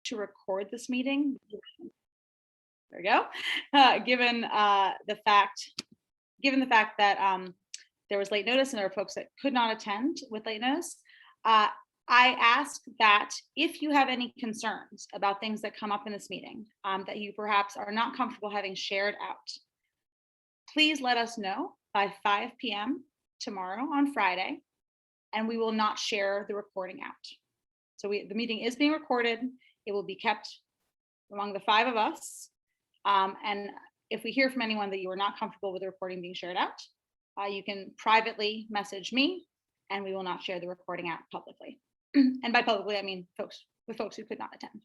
to record this meeting. There we go. Given the fact that there was late notice and there were folks that could not attend with late notice, I ask that if you have any concerns about things that come up in this meeting that you perhaps are not comfortable having shared out, please let us know by 5 p.m. tomorrow on Friday, and we will not share the recording out. So the meeting is being recorded. It will be kept among the 5 of us. And if we hear from anyone that you are not comfortable with the recording being shared out, you can privately message me, and we will not share the recording out publicly. And by publicly, I mean folks who could not attend.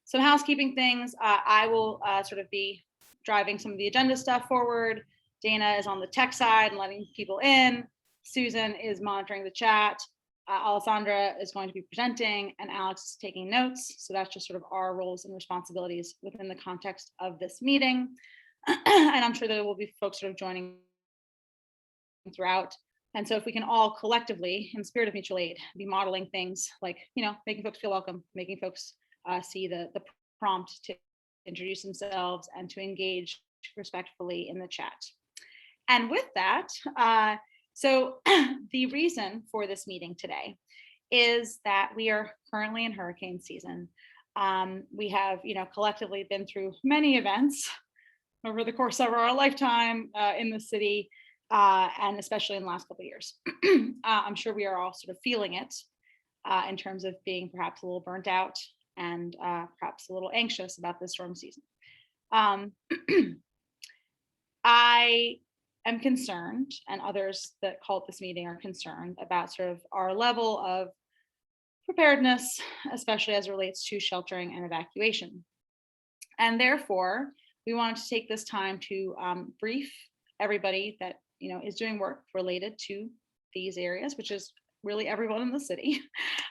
Some housekeeping things. I will sort of be driving some of the agenda stuff forward. Dana is on the tech side and letting people in. Susan is monitoring the chat. Alessandra is going to be presenting, and Alex is taking notes. So that's just sort of our roles and responsibilities within the context of this meeting. And I'm sure there will be folks sort of joining throughout. And so if we can all collectively, in spirit of mutual aid, be modeling things like, making folks feel welcome, making folks see the prompt to introduce themselves and to engage respectfully in the chat. And with that, so the reason for this meeting today is that we are currently in hurricane season. We have, collectively been through many events over the course of our lifetime in the city, and especially in the last couple of years. I'm sure we are all sort of feeling it in terms of being perhaps a little burnt out and perhaps a little anxious about this storm season. I am concerned, and others that called this meeting are concerned about sort of our level of preparedness, especially as it relates to sheltering and evacuation. And therefore, we wanted to take this time to brief everybody that is doing work related to these areas, which is really everyone in the city,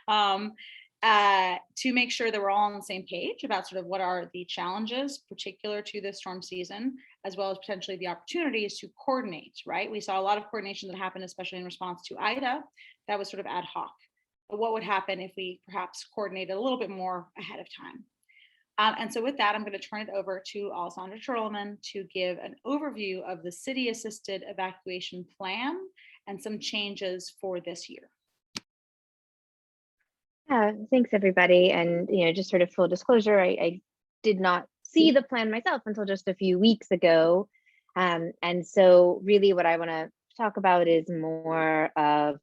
to make sure that we're all on the same page about sort of what are the challenges particular to this storm season, as well as potentially the opportunities to coordinate, right? We saw a lot of coordination that happened, especially in response to Ida, that was sort of ad hoc. But what would happen if we perhaps coordinated a little bit more ahead of time? And so with that, I'm going to turn it over to Alessandra Tirolman to give an overview of the city-assisted evacuation plan and some changes for this year. Yeah, thanks everybody. And just sort of full disclosure, I did not see the plan myself until just a few weeks ago. And so really what I want to talk about is more of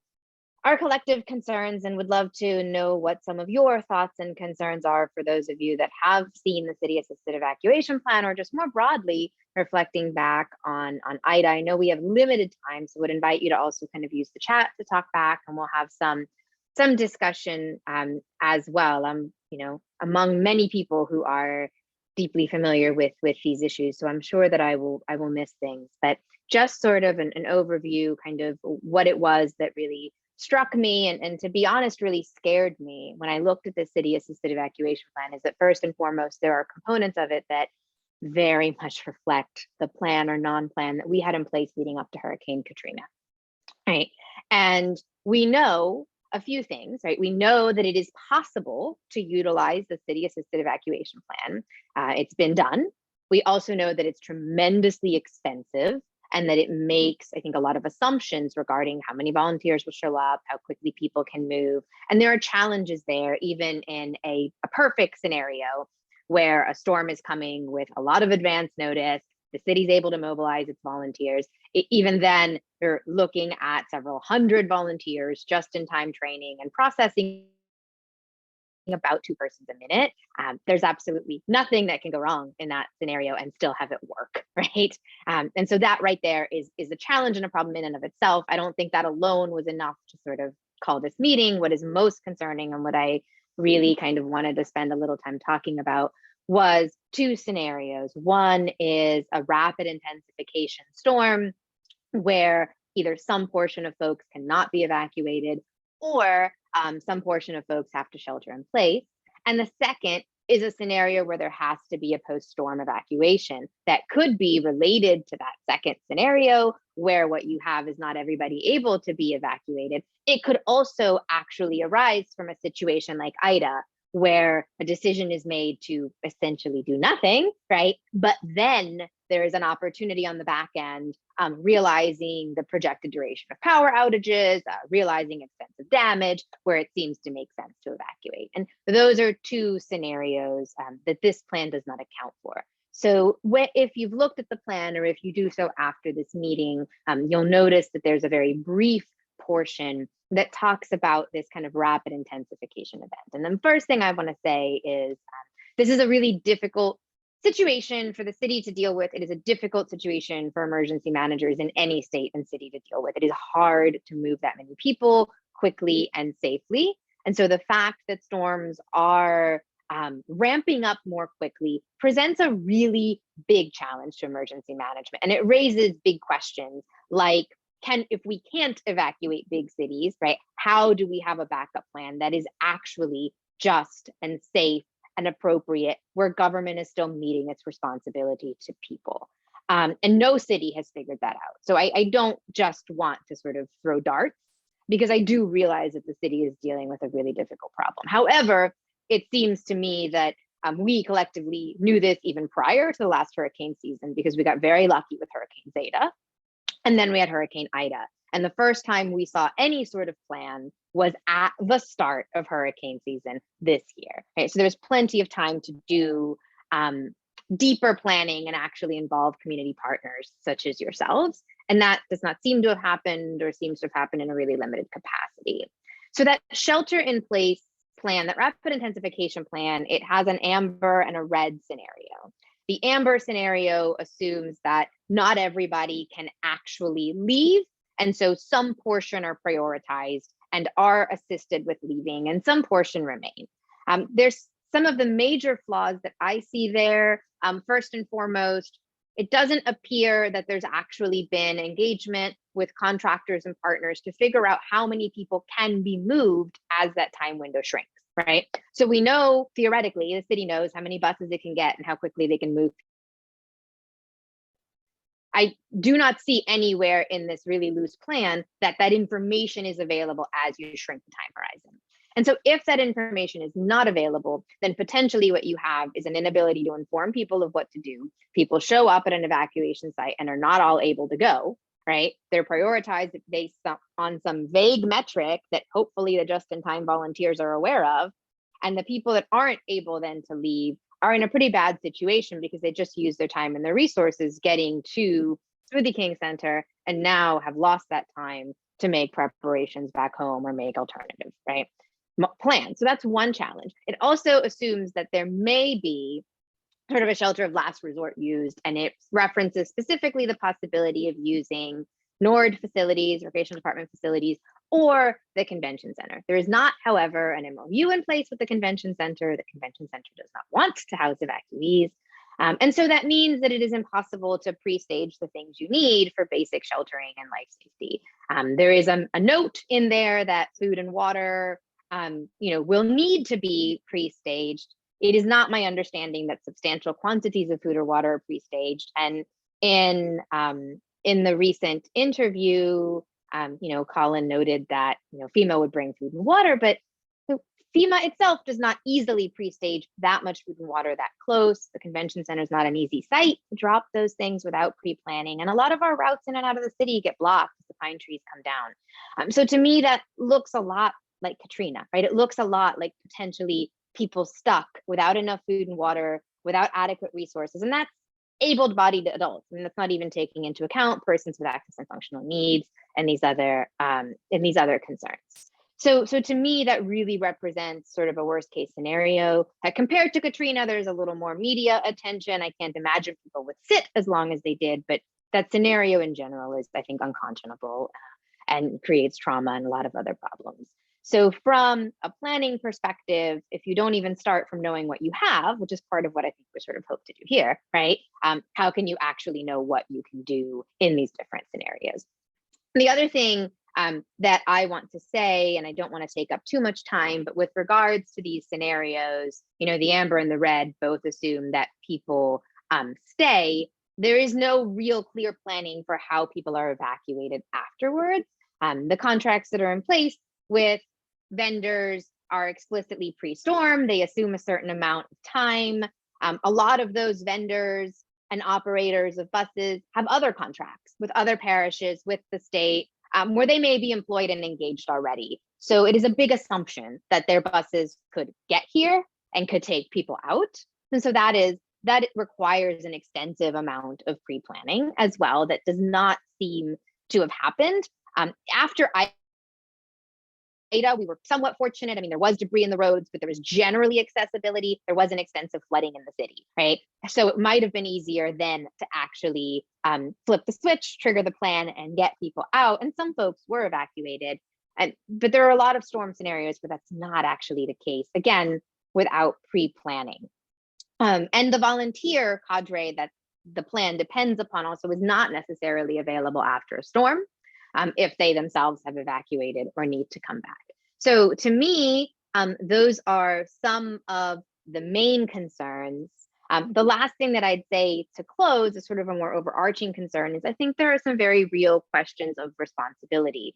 our collective concerns, and would love to know what some of your thoughts and concerns are for those of you that have seen the city assisted evacuation plan, or just more broadly reflecting back on Ida. I know we have limited time, so would invite you to also kind of use the chat to talk back, and we'll have some discussion as well. I'm among many people who are deeply familiar with these issues, so I'm sure that I will miss things, but just sort of an overview, kind of what it was that really struck me and to be honest, really scared me when I looked at the city assisted evacuation plan is that first and foremost, there are components of it that very much reflect the plan or non-plan that we had in place leading up to Hurricane Katrina, right? And we know a few things, right? We know that it is possible to utilize the city assisted evacuation plan. It's been done. We also know that it's tremendously expensive, and that it makes, I think, a lot of assumptions regarding how many volunteers will show up, how quickly people can move. And there are challenges there, even in a perfect scenario where a storm is coming with a lot of advance notice, the city's able to mobilize its volunteers. Even then, they're looking at several hundred volunteers just in time training and processing about 2 persons a minute. There's absolutely nothing that can go wrong in that scenario and still have it work, right? And so that right there is a challenge and a problem in and of itself. I don't think that alone was enough to sort of call this meeting. What is most concerning, and what I really kind of wanted to spend a little time talking about, was 2 scenarios. One is a rapid intensification storm where either some portion of folks cannot be evacuated, or some portion of folks have to shelter in place. And the second is a scenario where there has to be a post-storm evacuation that could be related to that second scenario, where what you have is not everybody able to be evacuated. It could also actually arise from a situation like Ida, where a decision is made to essentially do nothing, right? But then there is an opportunity on the back end, realizing the projected duration of power outages, realizing extensive damage, where it seems to make sense to evacuate. And those are two scenarios that this plan does not account for. So if you've looked at the plan, or if you do so after this meeting, you'll notice that there's a very brief portion that talks about this kind of rapid intensification event. And the first thing I want to say is this is a really difficult situation for the city to deal with. It is a difficult situation for emergency managers in any state and city to deal with. It is hard to move that many people quickly and safely. And so the fact that storms are ramping up more quickly presents a really big challenge to emergency management. And it raises big questions like, if we can't evacuate big cities, right, how do we have a backup plan that is actually just and safe and appropriate, where government is still meeting its responsibility to people? And no city has figured that out. So I don't just want to sort of throw darts, because I do realize that the city is dealing with a really difficult problem. However, it seems to me that we collectively knew this even prior to the last hurricane season, because we got very lucky with Hurricane Zeta. And then we had Hurricane Ida. And the first time we saw any sort of plan was at the start of hurricane season this year. Okay, so there's plenty of time to do deeper planning and actually involve community partners such as yourselves. And that does not seem to have happened, or seems to have happened in a really limited capacity. So that shelter in place plan, that rapid intensification plan, it has an amber and a red scenario. The amber scenario assumes that not everybody can actually leave, and so some portion are prioritized and are assisted with leaving, and some portion remain. There's some of the major flaws that I see there. First and foremost, it doesn't appear that there's actually been engagement with contractors and partners to figure out how many people can be moved as that time window shrinks, right? So we know, theoretically, the city knows how many buses it can get and how quickly they can move. I do not see anywhere in this really loose plan that that information is available as you shrink the time horizon. And so if that information is not available, then potentially what you have is an inability to inform people of what to do. People show up at an evacuation site and are not all able to go, right? They're prioritized based on some vague metric that hopefully the just-in-time volunteers are aware of. And the people that aren't able then to leave are in a pretty bad situation, because they just used their time and their resources getting to Smoothie King Center, and now have lost that time to make preparations back home or make alternatives, right? Plan. So that's one challenge. It also assumes that there may be sort of a shelter of last resort used, and it references specifically the possibility of using NORD facilities, recreation department facilities, or the convention center. There is not, however, an MOU in place with the convention center. The convention center does not want to house evacuees. And so that means that it is impossible to pre-stage the things you need for basic sheltering and life safety. There is a note in there that food and water will need to be pre-staged. It is not my understanding that substantial quantities of food or water are pre-staged. And in the recent interview, Colin noted that FEMA would bring food and water, but FEMA itself does not easily pre-stage that much food and water that close. The convention center is not an easy site to drop those things without pre-planning. And a lot of our routes in and out of the city get blocked as the pine trees come down. So to me, that looks a lot like Katrina, right? It looks a lot like potentially people stuck without enough food and water, without adequate resources. And that's able-bodied adults. I mean, that's not even taking into account persons with access and functional needs and these other concerns. So to me, that really represents sort of a worst case scenario. Compared to Katrina, there's a little more media attention. I can't imagine people would sit as long as they did, but that scenario in general is, I think, unconscionable and creates trauma and a lot of other problems. So from a planning perspective, if you don't even start from knowing what you have, which is part of what I think we sort of hope to do here, right? How can you actually know what you can do in these different scenarios? And the other thing that I want to say, and I don't want to take up too much time, but with regards to these scenarios, the amber and the red both assume that people stay. There is no real clear planning for how people are evacuated afterwards. The contracts that are in place with vendors are explicitly pre-storm. They assume a certain amount of time. A lot of those vendors and operators of buses have other contracts with other parishes, with the state, where they may be employed and engaged already. So it is a big assumption that their buses could get here and could take people out. And so that requires an extensive amount of pre-planning as well that does not seem to have happened. After Ida, we were somewhat fortunate. I mean, there was debris in the roads, but there was generally accessibility. There wasn't extensive flooding in the city, right? So it might have been easier then to actually flip the switch, trigger the plan, and get people out. And some folks were evacuated. But there are a lot of storm scenarios where that's not actually the case, again, without pre-planning. And the volunteer cadre that the plan depends upon also is not necessarily available after a storm, if they themselves have evacuated or need to come back. So to me, those are some of the main concerns. The last thing that I'd say to close is sort of a more overarching concern is I think there are some very real questions of responsibility.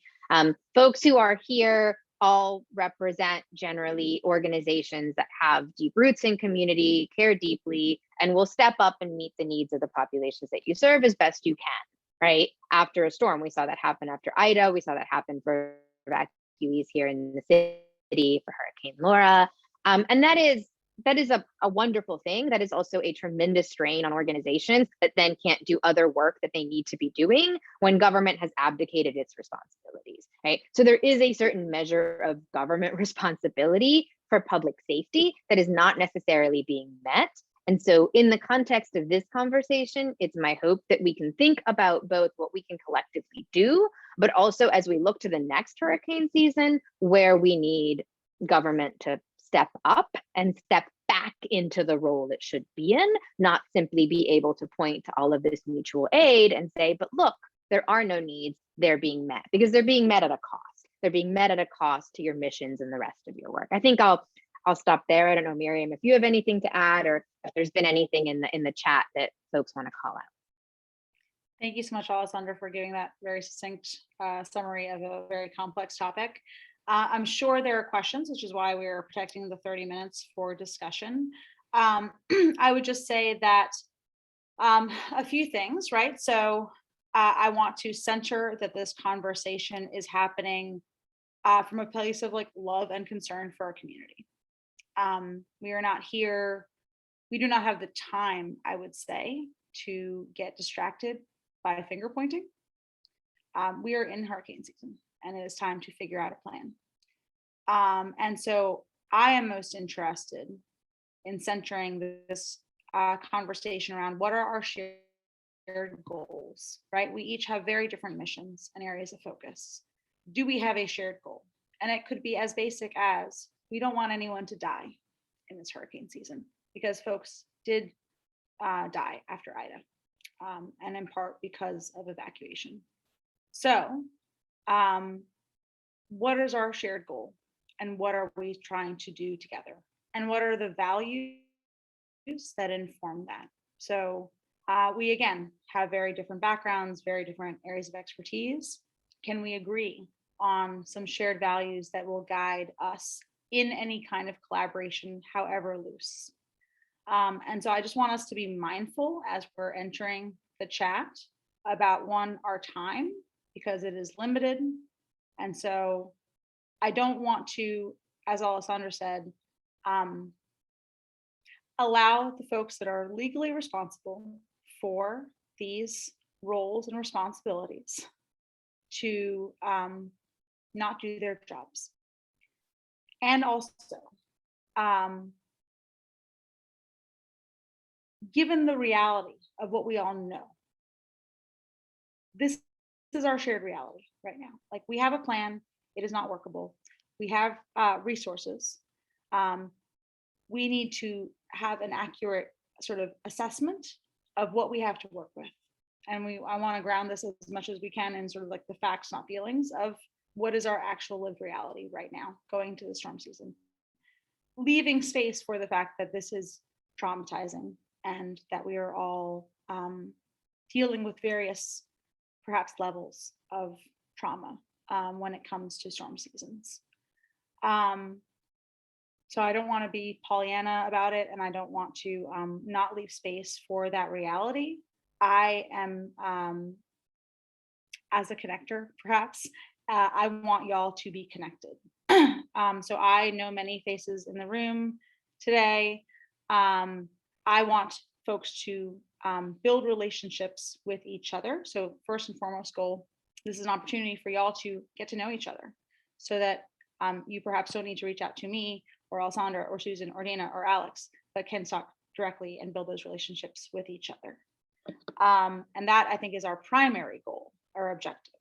Folks who are here all represent generally organizations that have deep roots in community, care deeply, and will step up and meet the needs of the populations that you serve as best you can, right? After a storm, we saw that happen after Ida, we saw that happen for evacuees here in the city for Hurricane Laura. And that is a wonderful thing. That is also a tremendous strain on organizations that then can't do other work that they need to be doing when government has abdicated its responsibilities, right? So there is a certain measure of government responsibility for public safety that is not necessarily being met. And so in the context of this conversation, it's my hope that we can think about both what we can collectively do, but also as we look to the next hurricane season, where we need government to step up and step back into the role it should be in, not simply be able to point to all of this mutual aid and say, but look, there are no needs, they're being met, because they're being met at a cost. They're being met at a cost to your missions and the rest of your work. I think I'll stop there. I don't know, Miriam, if you have anything to add or if there's been anything in the chat that folks want to call out. Thank you so much, Alessandra, for giving that very succinct summary of a very complex topic. I'm sure there are questions, which is why we are protecting the 30 minutes for discussion. I would just say that a few things, right? So I want to center that this conversation is happening from a place of like love and concern for our community. We are not here, we do not have the time, I would say, to get distracted by finger pointing. We are in hurricane season and it is time to figure out a plan. And so I am most interested in centering this conversation around what are our shared goals, right? We each have very different missions and areas of focus. Do we have a shared goal? And it could be as basic as we don't want anyone to die in this hurricane season, because folks did die after Ida, and in part because of evacuation. So what is our shared goal and what are we trying to do together? And what are the values that inform that? So we, again, have very different backgrounds, very different areas of expertise. Can we agree on some shared values that will guide us in any kind of collaboration, however loose? And so I just want us to be mindful as we're entering the chat about, one, our time, because it is limited. And so I don't want to, as Alessandra said, allow the folks that are legally responsible for these roles and responsibilities to not do their jobs. And also, given the reality of what we all know, this is our shared reality right now. Like, we have a plan, it is not workable. We have resources. We need to have an accurate sort of assessment of what we have to work with. And I want to ground this as much as we can in sort of like the facts, not feelings, of what is our actual lived reality right now going to the storm season. Leaving space for the fact that this is traumatizing and that we are all dealing with various, perhaps, levels of trauma when it comes to storm seasons. So I don't want to be Pollyanna about it, and I don't want to not leave space for that reality. I am, as a connector, perhaps, I want y'all to be connected. So I know many faces in the room today. I want folks to build relationships with each other. So first and foremost goal, this is an opportunity for y'all to get to know each other so that you perhaps don't need to reach out to me or Alessandra or Susan or Dana or Alex, but can talk directly and build those relationships with each other. And that, I think, is our primary goal or objective.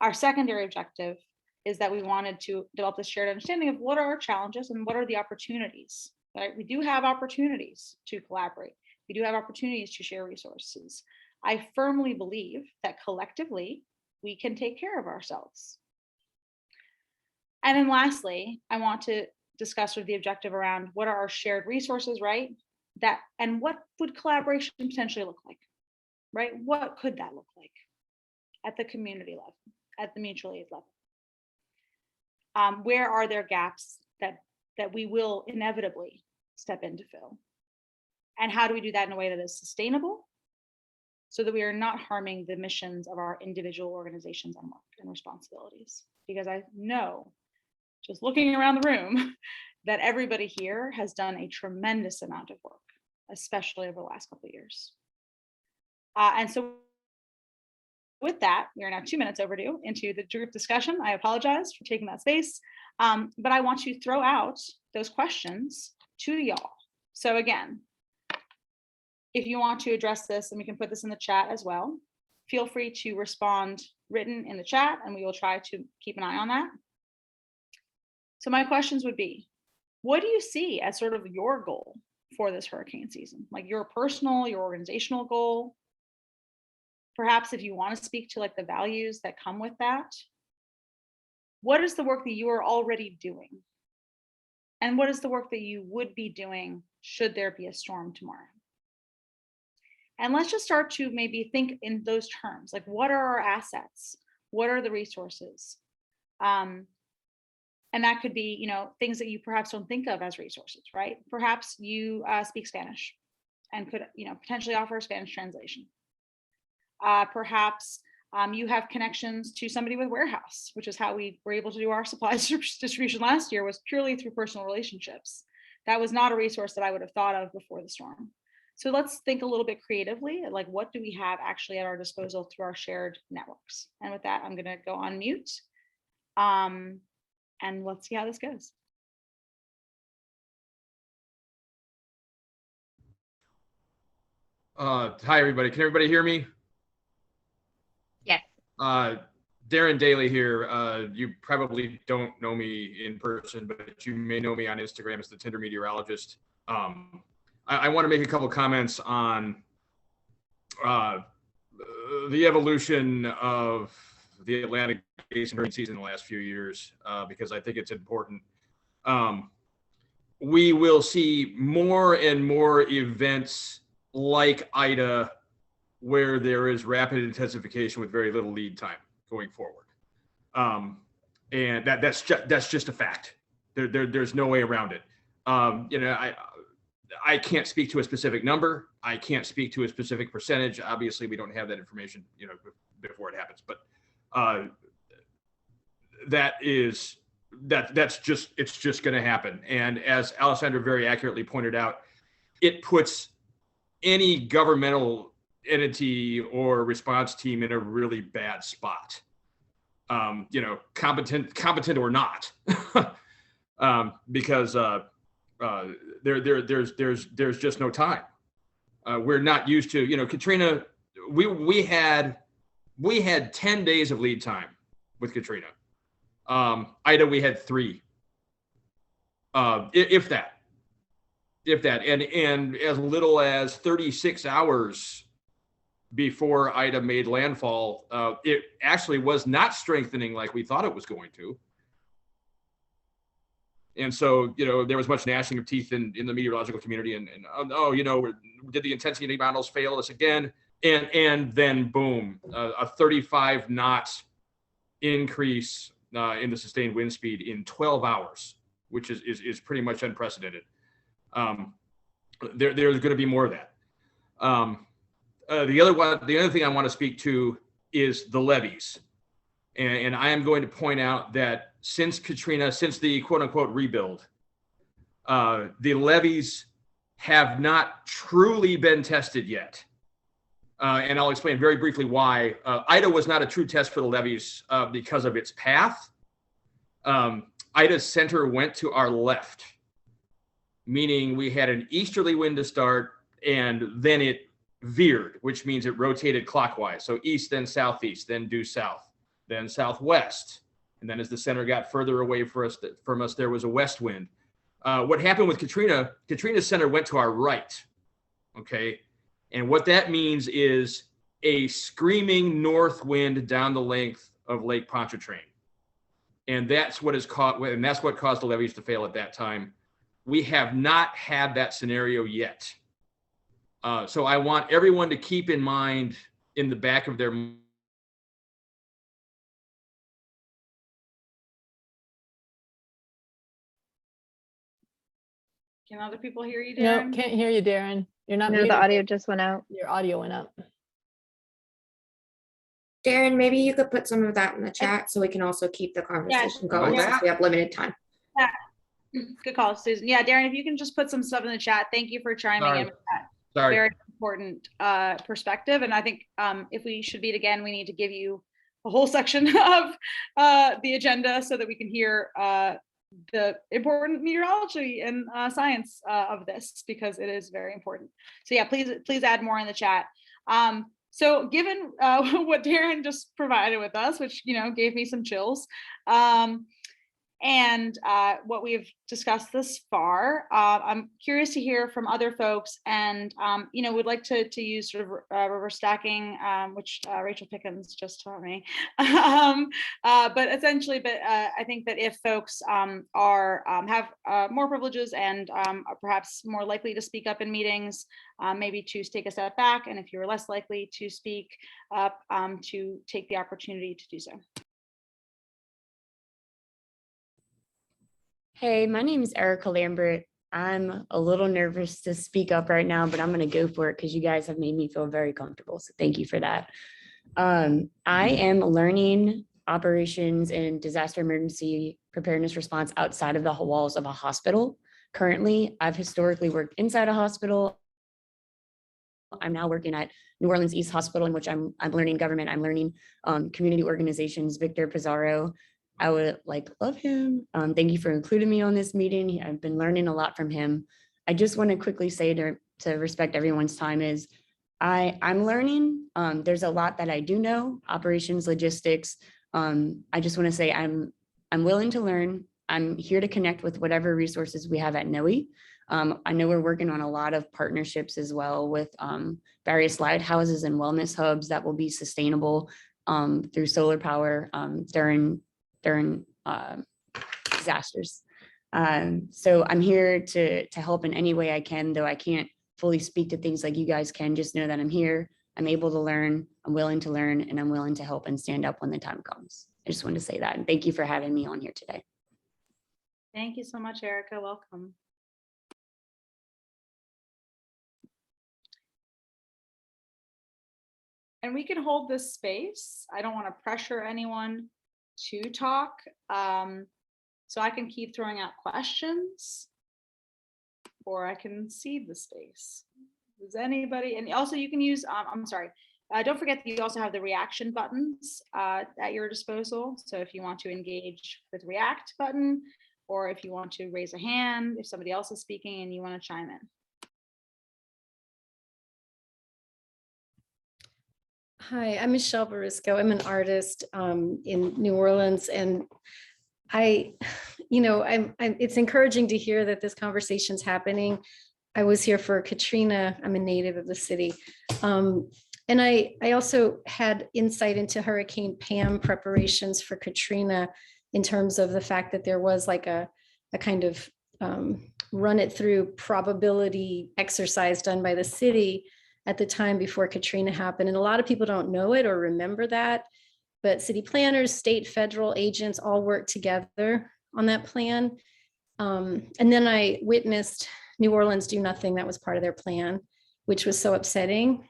Our secondary objective is that we wanted to develop this shared understanding of what are our challenges and what are the opportunities, right? We do have opportunities to collaborate. We do have opportunities to share resources. I firmly believe that collectively we can take care of ourselves. And then lastly, I want to discuss sort of the objective around what are our shared resources, right? That, and what would collaboration potentially look like, right? What could that look like at the community level, at the mutual aid level? Where are there gaps that we will inevitably step in to fill? And how do we do that in a way that is sustainable so that we are not harming the missions of our individual organizations and work and responsibilities? Because I know, just looking around the room, that everybody here has done a tremendous amount of work, especially over the last couple of years. And so with that, we are now 2 minutes overdue into the group discussion. I apologize for taking that space, but I want to throw out those questions to y'all. So again, if you want to address this, and we can put this in the chat as well, feel free to respond written in the chat, and we will try to keep an eye on that. So my questions would be, what do you see as sort of your goal for this hurricane season? Like your personal, your organizational goal? Perhaps if you want to speak to like the values that come with that, what is the work that you are already doing? And what is the work that you would be doing should there be a storm tomorrow? And let's just start to maybe think in those terms, like what are our assets? What are the resources? And that could be, you know, things that you perhaps don't think of as resources, right? Perhaps you speak Spanish and could, you know, potentially offer a Spanish translation. Perhaps you have connections to somebody with warehouse, which is how we were able to do our supplies distribution last year, was purely through personal relationships. That was not a resource that I would have thought of before the storm. So let's think a little bit creatively, like what do we have actually at our disposal through our shared networks? And with that, I'm going to go on mute. And let's see how this goes. Hi, everybody. Can everybody hear me? Yes. Darren Daly here. You probably don't know me in person, but you may know me on Instagram as the Tinder Meteorologist. I want to make a couple comments on the evolution of the Atlantic Basin hurricane season in the last few years, because I think it's important. We will see more and more events like Ida, where there is rapid intensification with very little lead time going forward, and that's just a fact. There's no way around it. You know, I can't speak to a specific number. I can't speak to a specific percentage. Obviously, we don't have that information, you know, before it happens. But that's just going to happen. And as Alessandra very accurately pointed out, it puts any governmental entity or response team in a really bad spot. You know, competent or not, because there's just no time. We're not used to, you know, Katrina. We had 10 days of lead time with Katrina. Ida, we had 3, if that, and as little as 36 hours before Ida made landfall. It actually was not strengthening like we thought it was going to. And so, you know, there was much gnashing of teeth in the meteorological community, and oh, you know, did the intensity models fail us again? And then boom, a 35 knot increase in the sustained wind speed in 12 hours. which is pretty much unprecedented. There's going to be more of that. The other thing I want to speak to is the levees. And I am going to point out that since Katrina, since the quote unquote rebuild, the levees have not truly been tested yet. And I'll explain very briefly why. Ida was not a true test for the levees because of its path. Ida's center went to our left, meaning we had an easterly wind to start, and then it veered, which means it rotated clockwise. So east, then southeast, then due south, then southwest. And then as the center got further away from us, there was a west wind. What happened with Katrina, Katrina's center went to our right, okay? And what that means is a screaming north wind down the length of Lake Pontchartrain. And that's what caused the levees to fail at that time. We have not had that scenario yet. So I want everyone to keep in mind in the back of their Can other people hear you, No, Darren? can't hear you, Darren. You're not No, muted. the audio just went out. Your audio went up. Darren, maybe you could put some of that in the chat so we can also keep the conversation going Yeah. since we have limited time. Good call, Susan. Yeah, Darren, if you can just put some stuff in the chat. Thank you for chiming in with that. Sorry. Very important perspective. And I think if we should meet again, we need to give you a whole section of the agenda so that we can hear the important meteorology and science of this, because it is very important. So yeah, please add more in the chat. So given what Darren just provided with us, which, gave me some chills, and what we've discussed this far, I'm curious to hear from other folks, and would like to use sort of reverse stacking, which Rachel Pickens just taught me. But essentially, I think that if folks have more privileges and are perhaps more likely to speak up in meetings, maybe to take a step back, and if you're less likely to speak up, to take the opportunity to do so. Hey, my name is Erica Lambert. I'm a little nervous to speak up right now, but I'm going to go for it because you guys have made me feel very comfortable. So thank you for that. I am learning operations and disaster emergency preparedness response outside of the walls of a hospital. Currently, I've historically worked inside a hospital. I'm now working at New Orleans East Hospital, in which I'm learning government. I'm learning community organizations. Victor Pizarro, I would love him. Thank you for including me on this meeting. I've been learning a lot from him. I just want to quickly say to respect everyone's time is I'm learning. There's a lot that I do know, operations, logistics. I just want to say I'm willing to learn. I'm here to connect with whatever resources we have at NOE. I know we're working on a lot of partnerships as well with various lighthouses and wellness hubs that will be sustainable through solar power during disasters. So I'm here to help in any way I can, though I can't fully speak to things like you guys can. Just know that I'm here, I'm able to learn, I'm willing to learn, and I'm willing to help and stand up when the time comes. I just wanted to say that, and thank you for having me on here today. Thank you so much, Erica. Welcome. And we can hold this space. I don't want to pressure anyone to talk. So I can keep throwing out questions, or I can cede the space. Does anybody, and also you can use, I'm sorry, don't forget that you also have the reaction buttons at your disposal. So if you want to engage with react button, or if you want to raise a hand, if somebody else is speaking and you want to chime in. Hi, I'm Michelle Barisco. I'm an artist in New Orleans, and it's encouraging to hear that this conversation's happening. I was here for Katrina. I'm a native of the city. And I also had insight into Hurricane Pam preparations for Katrina in terms of the fact that there was like a kind of run it through probability exercise done by the city at the time before Katrina happened. And a lot of people don't know it or remember that, but city planners, state, federal agents all worked together on that plan. And then I witnessed New Orleans do nothing. That was part of their plan, which was so upsetting.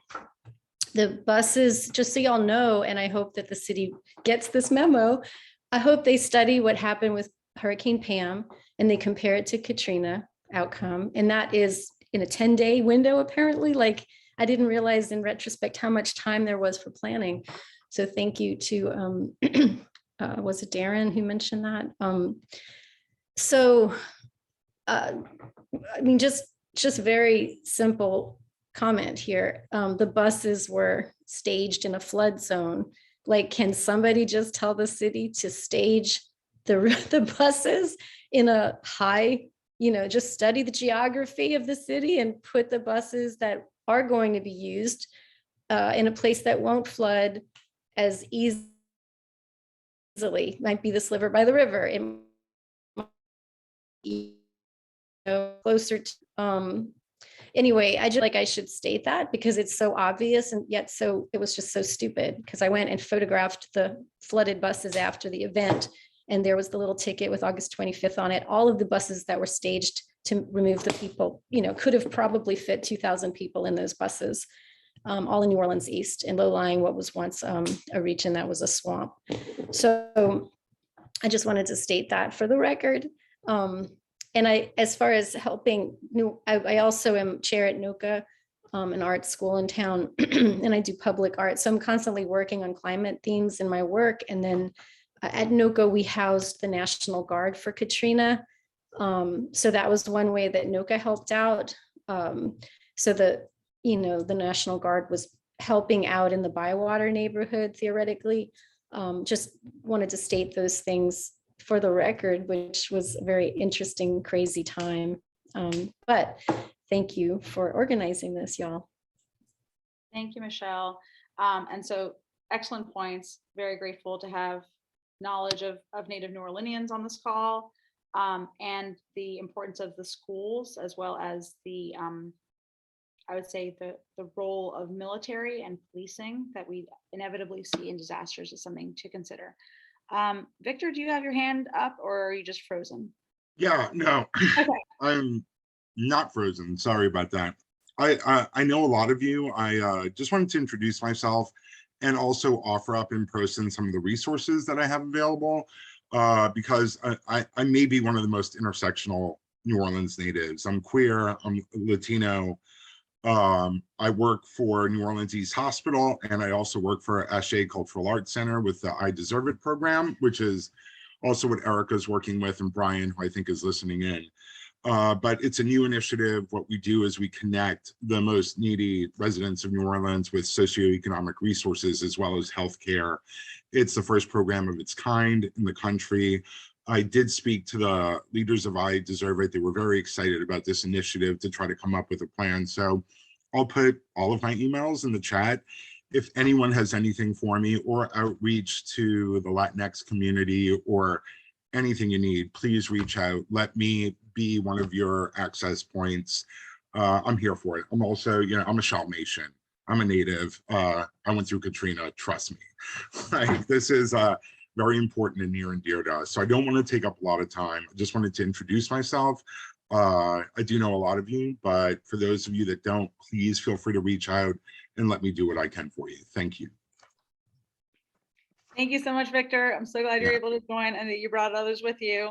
The buses, just so y'all know, and I hope that the city gets this memo, I hope they study what happened with Hurricane Pam and they compare it to Katrina outcome. And that is in a 10-day window, apparently. Like, I didn't realize in retrospect how much time there was for planning. So thank you to, was it Darren who mentioned that? I mean, just very simple comment here. The buses were staged in a flood zone. Like, can somebody just tell the city to stage the buses in a high, just study the geography of the city and put the buses that are going to be used in a place that won't flood as easily. Might be the sliver by the river. It closer to, anyway, I just like, I should state that because it's so obvious, and yet it was just so stupid, because I went and photographed the flooded buses after the event, and there was the little ticket with August 25th on it. All of the buses that were staged to remove the people, could have probably fit 2,000 people in those buses, all in New Orleans East, and low-lying what was once a region that was a swamp. So I just wanted to state that for the record. And as far as helping, I also am chair at NOCA, an art school in town, and I do public art. So I'm constantly working on climate themes in my work. And then at NOCA, we housed the National Guard for Katrina. So that was one way that NOCA helped out. So the National Guard was helping out in the Bywater neighborhood, theoretically. Just wanted to state those things for the record, which was a very interesting, crazy time. But thank you for organizing this, y'all. Thank you, Michelle. And so excellent points. Very grateful to have knowledge of Native New Orleanians on this call, and the importance of the schools, as well as the, I would say the role of military and policing that we inevitably see in disasters is something to consider. Victor, do you have your hand up, or are you just frozen? Yeah, no, Okay. I'm not frozen. Sorry about that. I know a lot of you. I just wanted to introduce myself and also offer up in person some of the resources that I have available, because I may be one of the most intersectional New Orleans natives. I'm queer, I'm Latino. I work for New Orleans East Hospital, and I also work for Ashe Cultural Arts Center with the I Deserve It program, which is also what Erica's working with, and Brian, who I think is listening in. But it's a new initiative. What we do is we connect the most needy residents of New Orleans with socioeconomic resources as well as healthcare. It's the first program of its kind in the country. I did speak to the leaders of I Deserve It. They were very excited about this initiative to try to come up with a plan. So I'll put all of my emails in the chat. If anyone has anything for me or outreach to the Latinx community or anything you need, please reach out. Let me be one of your access points. I'm here for it. I'm also, I'm a Chalmatian. I'm a native. I went through Katrina, trust me. Like, this is very important and near and dear to us. So I don't want to take up a lot of time. I just wanted to introduce myself. I do know a lot of you, but for those of you that don't, please feel free to reach out and let me do what I can for you. Thank you. Thank you so much, Victor. I'm so glad you're able to join and that you brought others with you.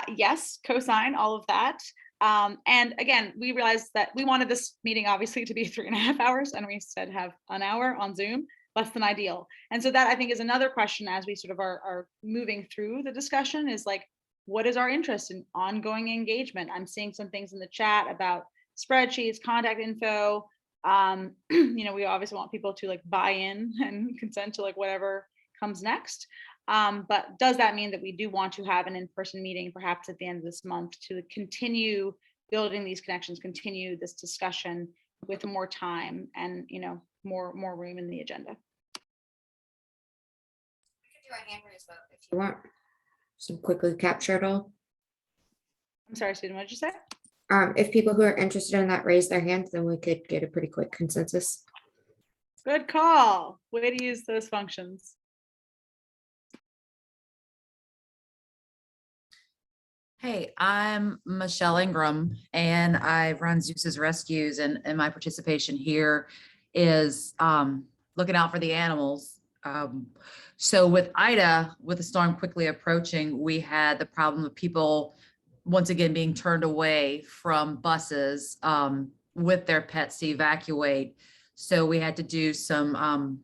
Yes, co-sign all of that. And again, we realized that we wanted this meeting obviously to be 3.5 hours, and we said have an hour on Zoom, less than ideal. And so that, I think, is another question as we sort of are moving through the discussion, is like, what is our interest in ongoing engagement? I'm seeing some things in the chat about spreadsheets, contact info. We obviously want people to like buy in and consent to like whatever comes next. But does that mean that we do want to have an in-person meeting perhaps at the end of this month to continue building these connections, continue this discussion with more time and, more room in the agenda? We could do a hand raise vote if you want. So quickly capture it all. I'm sorry, Susan, what did you say? If people who are interested in that raise their hands, then we could get a pretty quick consensus. Good call. Way to use those functions. Hey, I'm Michelle Ingram and I run Zeus's Rescues, and my participation here is looking out for the animals. So with Ida, with the storm quickly approaching, we had the problem of people once again being turned away from buses with their pets to evacuate. So we had to do some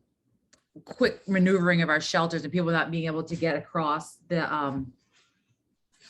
quick maneuvering of our shelters and people not being able to get across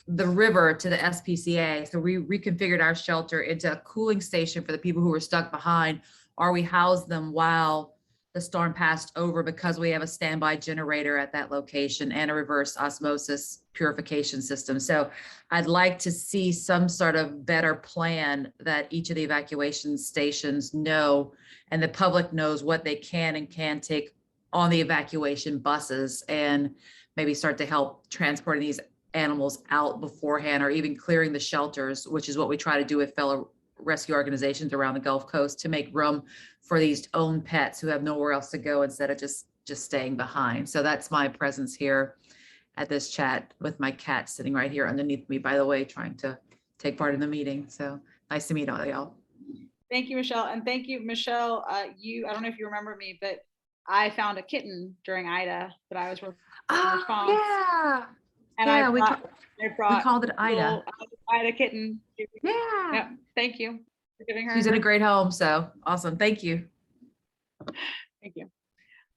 the river to the SPCA. So we reconfigured our shelter into a cooling station for the people who were stuck behind, or we housed them while the storm passed over, because we have a standby generator at that location and a reverse osmosis purification system. So I'd like to see some sort of better plan that each of the evacuation stations know, and the public knows what they can and can't take on the evacuation buses, and maybe start to help transporting these animals out beforehand, or even clearing the shelters, which is what we try to do with fellow rescue organizations around the Gulf Coast, to make room for these own pets who have nowhere else to go instead of just staying behind. So that's my presence here at this chat, with my cat sitting right here underneath me, by the way, trying to take part in the meeting. So nice to meet all y'all. Thank you, Michelle. And thank you, Michelle. I don't know if you remember me, but I found a kitten during Ida that I was response. Yeah. And Yeah, I we brought called it Ida. little Ida kitten. Yeah. Yep. Thank you for giving her. She's in a her- great home. So awesome. Thank you. Thank you.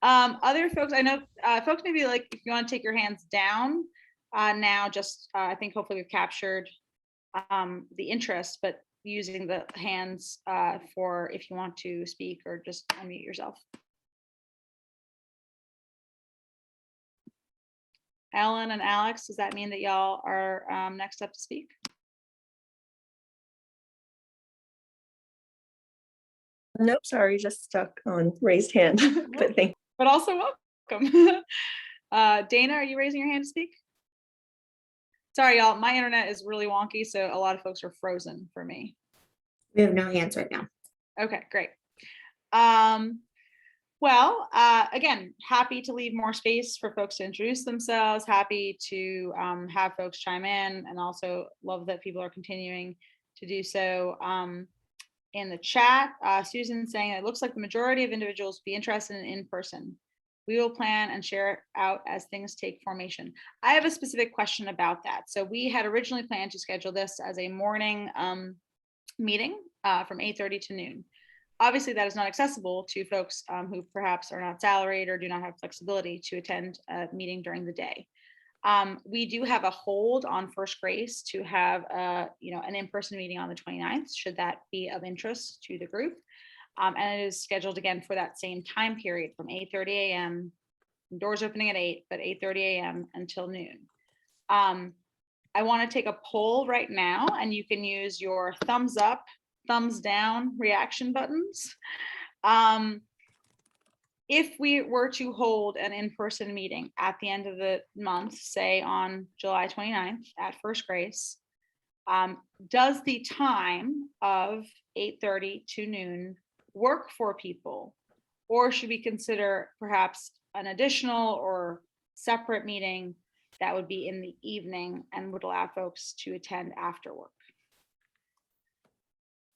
Other folks, I know, folks, maybe like if you want to take your hands down now, just I think hopefully we've captured the interest, but using the hands for if you want to speak or just unmute yourself. Ellen and Alex, does that mean that y'all are next up to speak? Nope, sorry, just stuck on raised hand, but thank But also welcome. Dana, are you raising your hand to speak? Sorry, y'all, my internet is really wonky, so a lot of folks are frozen for me. We have no hands right now. Okay, great. Well, again, happy to leave more space for folks to introduce themselves, happy to have folks chime in, and also love that people are continuing to do so. In the chat, Susan saying it looks like the majority of individuals will be interested in person. We will plan and share it out as things take formation. I have a specific question about that. So we had originally planned to schedule this as a morning meeting from 8:30 to noon. Obviously, that is not accessible to folks who perhaps are not salaried or do not have flexibility to attend a meeting during the day. We do have a hold on First Grace to have an in-person meeting on the 29th, should that be of interest to the group. And it is scheduled again for that same time period from 8:30 a.m. Doors opening at 8, but 8:30 a.m. until noon. I want to take a poll right now, and you can use your thumbs up, thumbs down reaction buttons. If we were to hold an in-person meeting at the end of the month, say on July 29th at First Grace, does the time of 8:30 to noon work for people? Or should we consider perhaps an additional or separate meeting that would be in the evening and would allow folks to attend after work?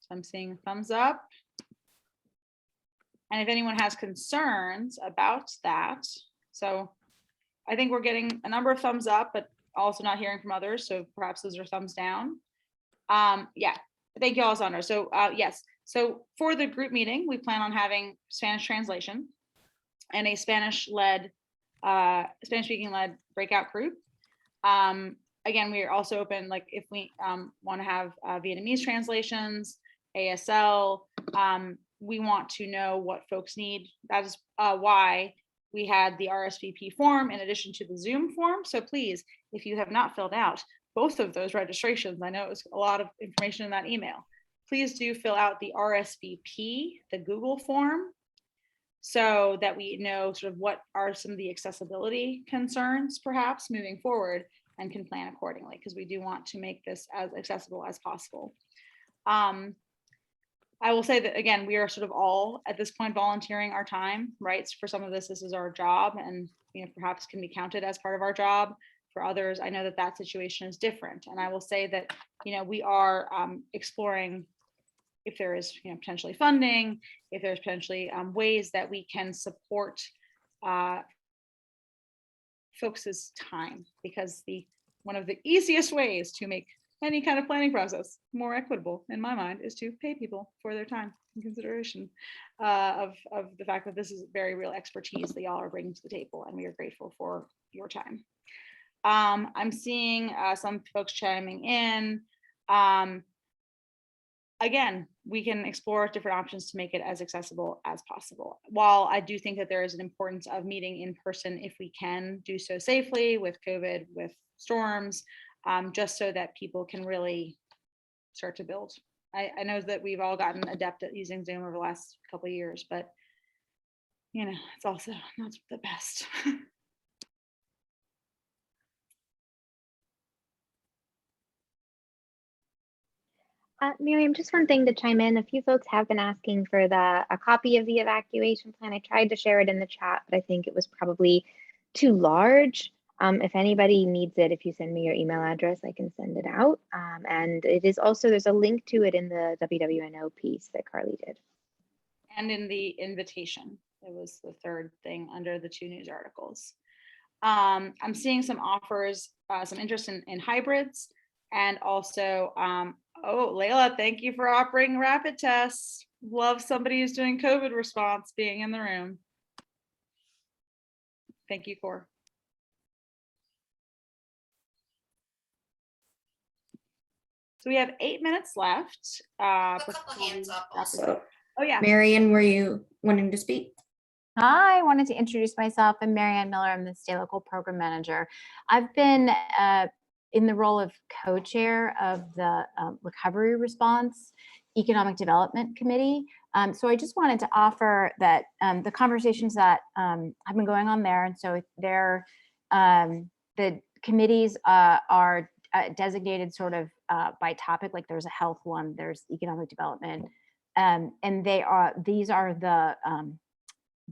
So I'm seeing a thumbs up. And if anyone has concerns about that, so I think we're getting a number of thumbs up, but also not hearing from others. So perhaps those are thumbs down. Yeah, thank you, Alessandra. So yes, so for the group meeting, we plan on having Spanish translation and a Spanish-speaking led breakout group. Again, we are also open, like if we want to have Vietnamese translations, ASL, we want to know what folks need. That is why we had the RSVP form in addition to the Zoom form. So please, if you have not filled out both of those registrations, I know it was a lot of information in that email, please do fill out the RSVP, the Google form, so that we know sort of what are some of the accessibility concerns perhaps moving forward, and can plan accordingly, because we do want to make this as accessible as possible. I will say that, again, we are sort of all at this point volunteering our time, right? For some of this is our job, and perhaps can be counted as part of our job. For others, I know that that situation is different. And I will say that, we are exploring if there is, potentially funding, if there's potentially ways that we can support folks' time, because one of the easiest ways to make any kind of planning process more equitable, in my mind, is to pay people for their time in consideration of the fact that this is very real expertise that y'all are bringing to the table, and we are grateful for your time. I'm seeing some folks chiming in. Again, we can explore different options to make it as accessible as possible. While I do think that there is an importance of meeting in person if we can do so safely with COVID, with storms, just so that people can really start to build. I know that we've all gotten adept at using Zoom over the last couple of years, but it's also not the best. Miriam, just one thing to chime in. A few folks have been asking for a copy of the evacuation plan. I tried to share it in the chat, but I think it was probably too large. If anybody needs it, if you send me your email address, I can send it out. And it is also, there's a link to it in the WWNO piece that Carly did. And in the invitation, it was the third thing under the 2 news articles. I'm seeing some offers, some interest in hybrids, and also, oh, Layla, thank you for offering rapid tests. Love somebody who's doing COVID response being in the room. Thank you, Cor. So we have 8 minutes left. A couple hands up also. Oh yeah. Marion, were you wanting to speak? Hi, I wanted to introduce myself. I'm Marianne Miller. I'm the State Local Program Manager. I've been in the role of co-chair of the Recovery Response Economic Development Committee. So I just wanted to offer that the conversations that have been going on there, and so the committees are designated sort of by topic, like there's a health one, there's economic development, and these are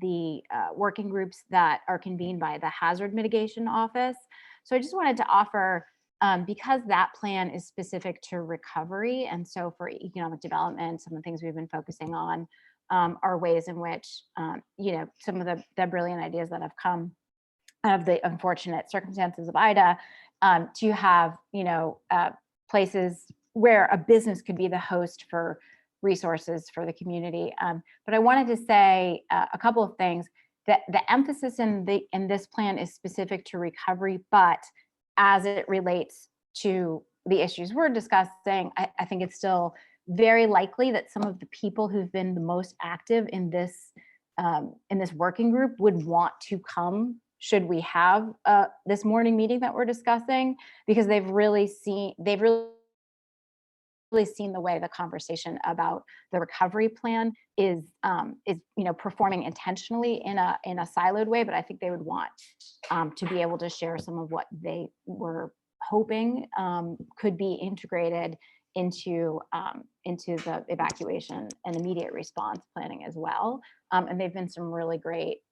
the working groups that are convened by the Hazard Mitigation Office. So I just wanted to offer, because that plan is specific to recovery, and so for economic development, some of the things we've been focusing on are ways in which, some of the brilliant ideas that have come out of the unfortunate circumstances of Ida, to have, places where a business could be the host for resources for the community. But I wanted to say a couple of things. That the emphasis in this plan is specific to recovery, but as it relates to the issues we're discussing, I think it's still very likely that some of the people who've been the most active in this working group would want to come should we have this morning meeting that we're discussing, because they've really seen the way the conversation about the recovery plan is performing intentionally in a siloed way, but I think they would want to be able to share some of what they were hoping could be integrated into the evacuation and immediate response planning as well. And they've been some really great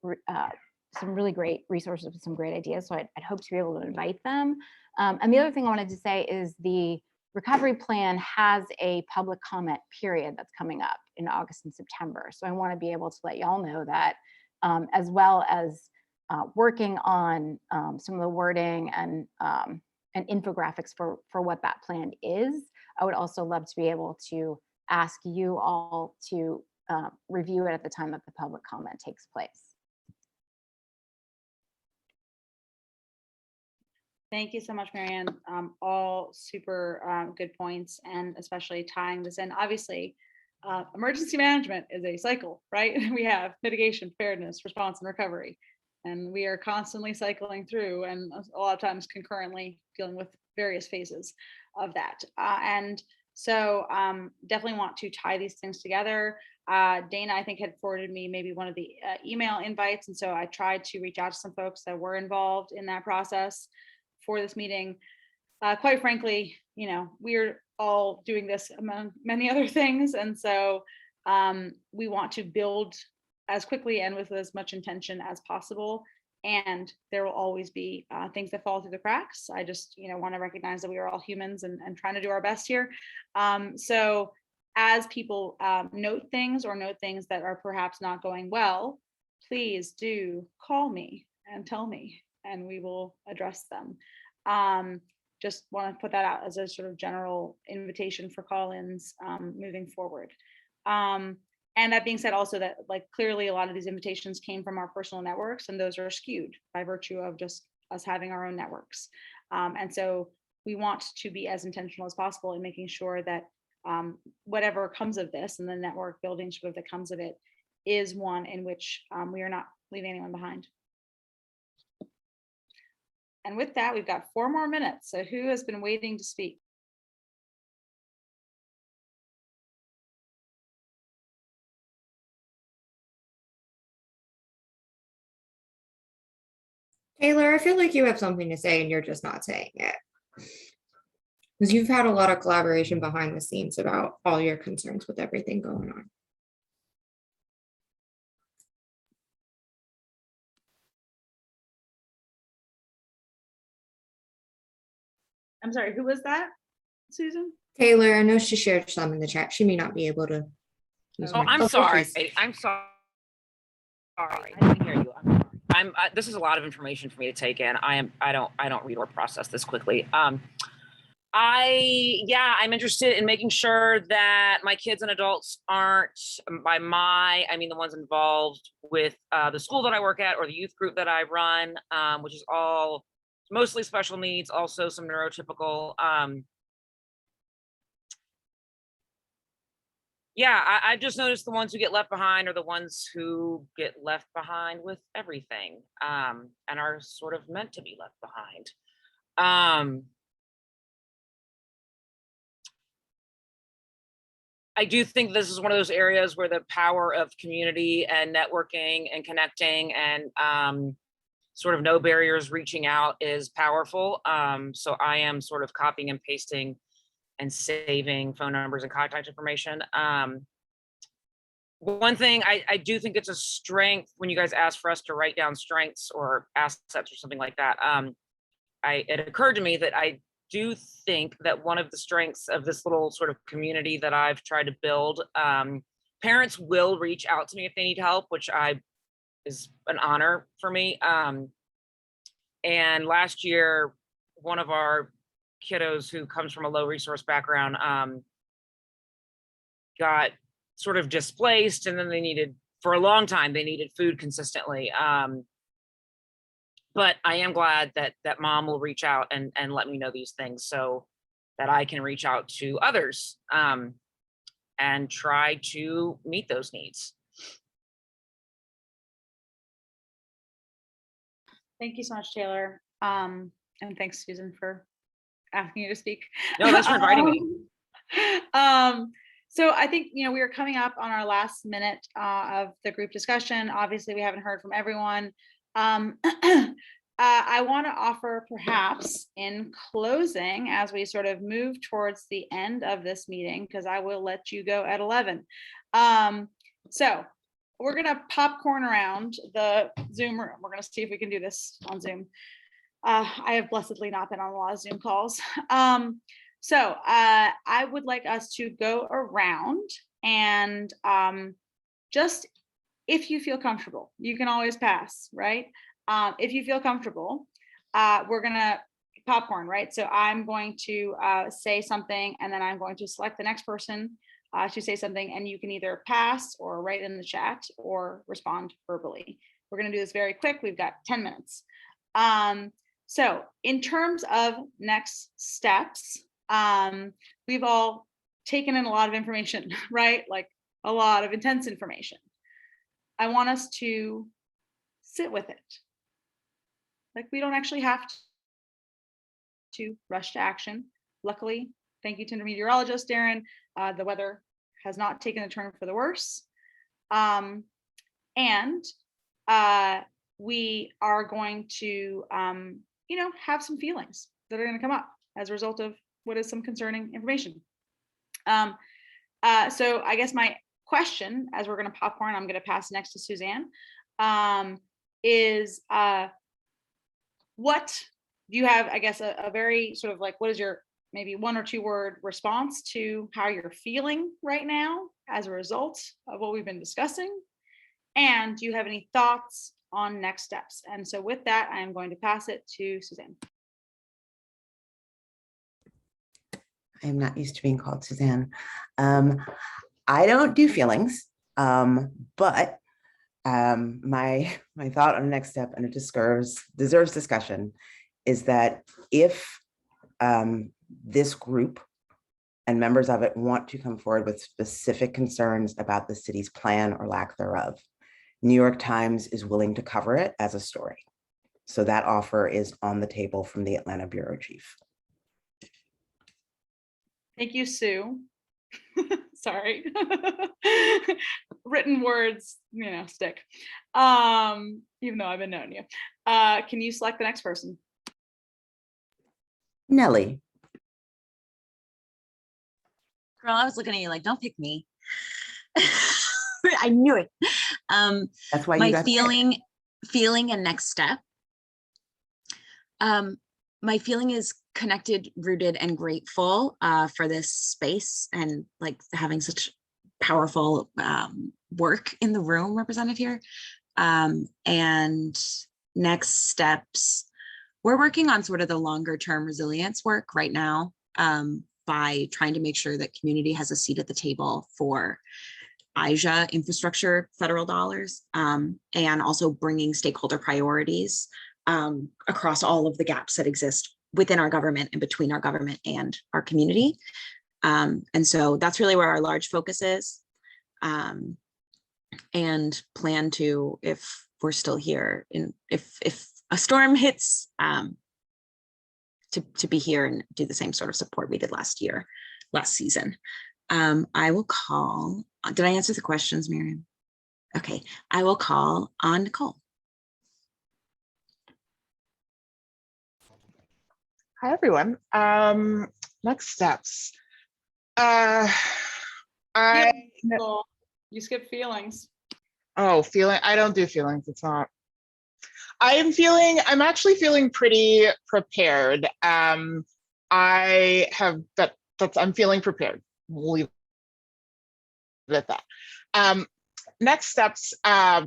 resources with some great ideas. So I'd hope to be able to invite them. And the other thing I wanted to say is the recovery plan has a public comment period that's coming up in August and September. So I want to be able to let y'all know that, as well as working on some of the wording and infographics for what that plan is. I would also love to be able to ask you all to review it at the time that the public comment takes place. Thank you so much, Marianne. All super good points, and especially tying this in. Obviously, emergency management is a cycle, right? We have mitigation, preparedness, response, and recovery. And we are constantly cycling through, and a lot of times concurrently dealing with various phases of that. And so definitely want to tie these things together. Dana, I think, had forwarded me maybe one of the email invites. And so I tried to reach out to some folks that were involved in that process for this meeting. Quite frankly, we're all doing this among many other things. And so we want to build as quickly and with as much intention as possible. and there will always be things that fall through the cracks. I just, want to recognize that we are all humans and trying to do our best here. So as people note things that are perhaps not going well, please do call me and tell me, and we will address them. Just want to put that out as a sort of general invitation for call-ins moving forward. And that being said, also that clearly a lot of these invitations came from our personal networks, and those are skewed by virtue of just us having our own networks. And so we want to be as intentional as possible in making sure that whatever comes of this and the network building sort of that comes of it is one in which we are not leaving anyone behind. And with that, we've got 4 more minutes. So who has been waiting to speak? Taylor, I feel like you have something to say and you're just not saying it. Because you've had a lot of collaboration behind the scenes about all your concerns with everything going on. I'm sorry, who was that, Susan? Taylor, I know she shared some in the chat. She may not be able to. use Oh, my- I'm sorry. please. I'm sorry. I didn't hear you. I'm this is a lot of information for me to take in. I don't read or process this quickly. I'm interested in making sure that my kids and adults aren't, I mean the ones involved with the school that I work at or the youth group that I run, which is all mostly special needs, also some neurotypical. I've just noticed the ones who get left behind are the ones who get left behind with everything, and are sort of meant to be left behind. I do think this is one of those areas where the power of community and networking and connecting and sort of no barriers reaching out is powerful. So I am sort of copying and pasting and saving phone numbers and contact information. One thing I do think it's a strength when you guys ask for us to write down strengths or assets or something like that. It occurred to me that I do think that one of the strengths of this little sort of community that I've tried to build, parents will reach out to me if they need help, which is an honor for me. And last year, one of our kiddos who comes from a low resource background got sort of displaced, and then for a long time, they needed food consistently. But I am glad that mom will reach out and let me know these things so that I can reach out to others and try to meet those needs. Thank you so much, Taylor. And thanks, Susan, for asking you to speak. No, thanks for inviting me. So I think, we are coming up on our last minute of the group discussion. Obviously, we haven't heard from everyone. I want to offer perhaps in closing, as we sort of move towards the end of this meeting, because I will let you go at 11. So we're going to popcorn around the Zoom room. We're going to see if we can do this on Zoom. I have blessedly not been on a lot of Zoom calls. So I would like us to go around and just, if you feel comfortable, you can always pass, right? If you feel comfortable, we're gonna popcorn, right? So I'm going to say something, and then I'm going to select the next person to say something, and you can either pass or write in the chat or respond verbally. We're gonna do this very quick. We've got 10 minutes. So in terms of next steps, we've all taken in a lot of information, right? Like a lot of intense information. I want us to sit with it. Like, we don't actually have to rush to action. Luckily, thank you to the meteorologist, Darren, the weather has not taken a turn for the worse. And we are going to, have some feelings that are going to come up as a result of what is some concerning information. So I guess my question, as we're going to popcorn, I'm going to pass next to Suzanne, is what do you have, I guess, a very sort of like, what is your maybe 1 or 2 word response to how you're feeling right now as a result of what we've been discussing? And do you have any thoughts on next steps? And so with that, I am going to pass it to Suzanne. I am not used to being called Suzanne. I don't do feelings, but my thought on the next step, and it deserves discussion, is that if this group and members of it want to come forward with specific concerns about the city's plan or lack thereof, New York Times is willing to cover it as a story. So that offer is on the table from the Atlanta bureau chief. Thank you, Sue. Sorry. Written words, stick. Even though I've been knowing you. Can you select the next person? Nellie. Girl, I was looking at you like, don't pick me. I knew it. That's why you my got feeling and next step. My feeling is connected, rooted, and grateful for this space and like having such powerful work in the room represented here. And next steps, we're working on sort of the longer term resilience work right now by trying to make sure that community has a seat at the table for IJA infrastructure federal dollars, and also bringing stakeholder priorities across all of the gaps that exist within our government and between our government and our community. And so that's really where our large focus is, and plan to, if we're still here, and if a storm hits, to be here and do the same sort of support we did last season. I will call, did I answer the questions, Miriam? Okay, I will call on Nicole. Hi, everyone. Next steps. You skip feelings. Oh, I don't do feelings. It's not. I'm actually feeling pretty prepared. I'm feeling prepared. We'll leave it at that. Next steps.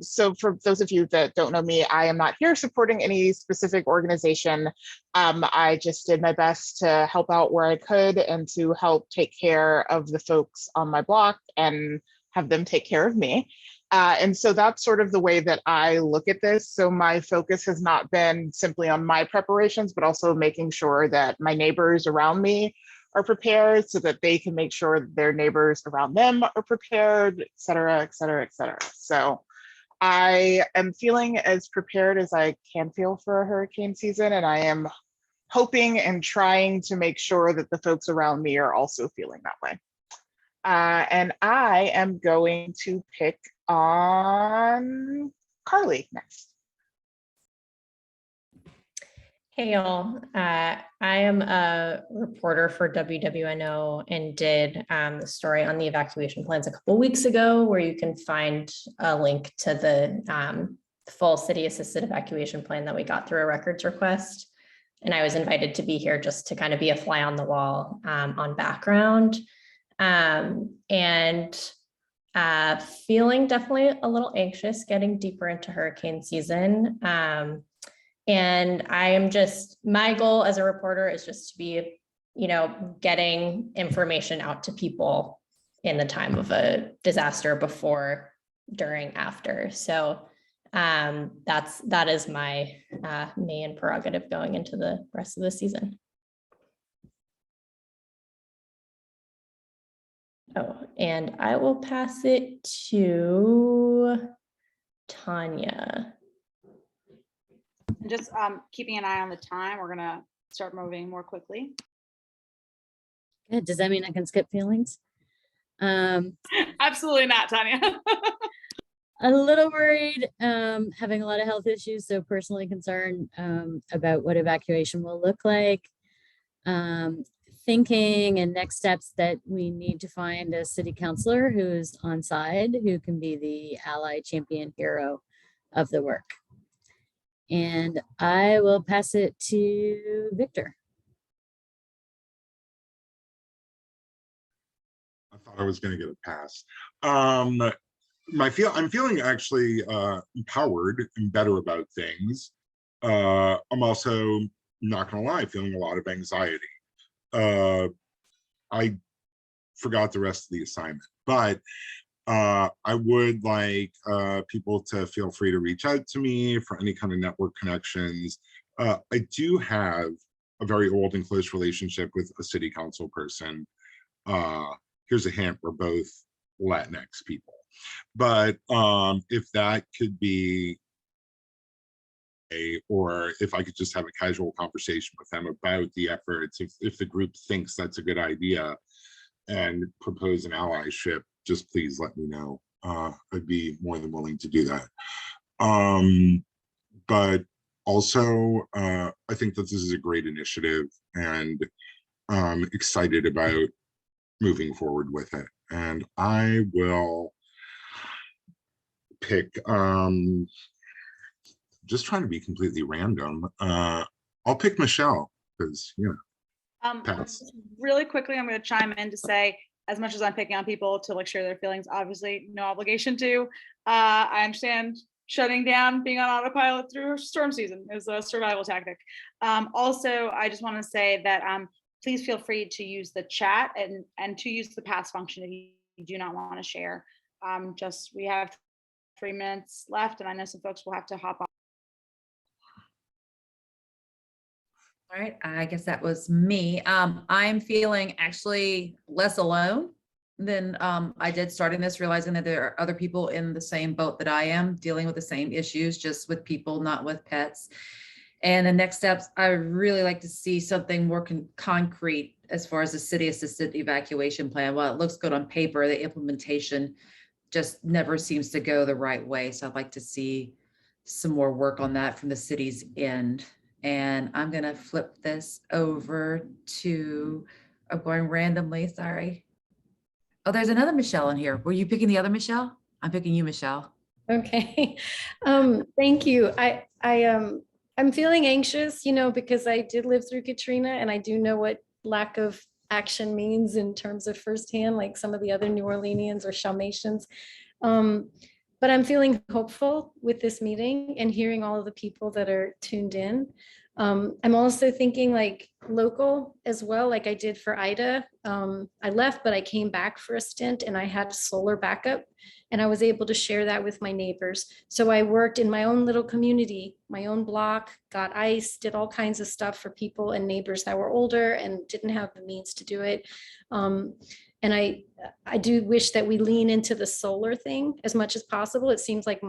So for those of you that don't know me, I am not here supporting any specific organization. I just did my best to help out where I could and to help take care of the folks on my block and have them take care of me. And so that's sort of the way that I look at this. So my focus has not been simply on my preparations, but also making sure that my neighbors around me are prepared so that they can make sure that their neighbors around them are prepared, et cetera, et cetera, et cetera. So I am feeling as prepared as I can feel for a hurricane season. And I am hoping and trying to make sure that the folks around me are also feeling that way. And I am going to pick on Carly next. Hey y'all, I am a reporter for WWNO and did the story on the evacuation plans a couple weeks ago, where you can find a link to the full city assisted evacuation plan that we got through a records request. And I was invited to be here just to kind of be a fly on the wall on background. Feeling definitely a little anxious getting deeper into hurricane season. And I am my goal as a reporter is just to be, getting information out to people in the time of a disaster, before, during, after. So that is my main prerogative going into the rest of the season. Oh, and I will pass it to Tanya. Just keeping an eye on the time, we're gonna start moving more quickly. Good. Does that mean I can skip feelings? Absolutely not, Tanya. A little worried, having a lot of health issues, so personally concerned about what evacuation will look like. Thinking and next steps that we need to find a city councilor who's on side, who can be the ally, champion, hero of the work. And I will pass it to Victor. I thought I was going to get a pass. I'm feeling actually empowered and better about things. I'm also not going to lie, feeling a lot of anxiety. I forgot the rest of the assignment, but I would like people to feel free to reach out to me for any kind of network connections. I do have a very old and close relationship with a city council person. Here's a hint, we're both Latinx people. But if that could be or if I could just have a casual conversation with them about the efforts, if the group thinks that's a good idea and propose an allyship, just please let me know. I'd be more than willing to do that. But also, I think that this is a great initiative and I'm excited about moving forward with it. And I will pick, just trying to be completely random. I'll pick Michelle because, you know, pass. Really quickly, I'm going to chime in to say, as much as I'm picking on people to like share their feelings, obviously no obligation to. I understand shutting down, being on autopilot through storm season is a survival tactic. Also, I just want to say that please feel free to use the chat and to use the pass function if you do not want to share. We have 3 minutes left, and I know some folks will have to hop on. All right, I guess that was me. I'm feeling actually less alone than I did starting this, realizing that there are other people in the same boat that I am, dealing with the same issues, just with people, not with pets. And the next steps, I would really like to see something more concrete as far as the city assisted evacuation plan. While it looks good on paper, the implementation just never seems to go the right way. So I'd like to see some more work on that from the city's end. And I'm gonna flip this over to, I'm going randomly, sorry. Oh, there's another Michelle in here. Were you picking the other Michelle? I'm picking you, Michelle. Okay. Thank you. I'm feeling anxious, you know, because I did live through Katrina and I do know what lack of action means in terms of firsthand, like some of the other New Orleanians or Chalmatians. But I'm feeling hopeful with this meeting and hearing all of the people that are tuned in. I'm also thinking like local as well, like I did for Ida. I left, but I came back for a stint and I had solar backup and I was able to share that with my neighbors. So I worked in my own little community, my own block, got ice, did all kinds of stuff for people and neighbors that were older and didn't have the means to do it. And I do wish that we lean into the solar thing as much as possible. It seems like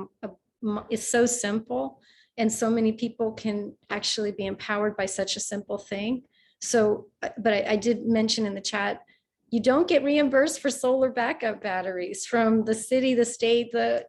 it's so simple and so many people can actually be empowered by such a simple thing. So, but I did mention in the chat, you don't get reimbursed for solar backup batteries from the city, the state, the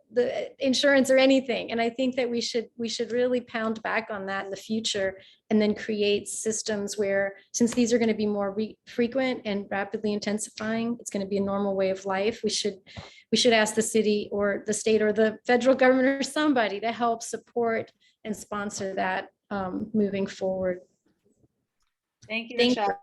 insurance or anything. And I think that we should really pound back on that in the future and then create systems where, since these are going to be more frequent and rapidly intensifying, it's going to be a normal way of life. We should ask the city or the state or the federal government or somebody to help support and sponsor that moving forward. Thank you, Michelle.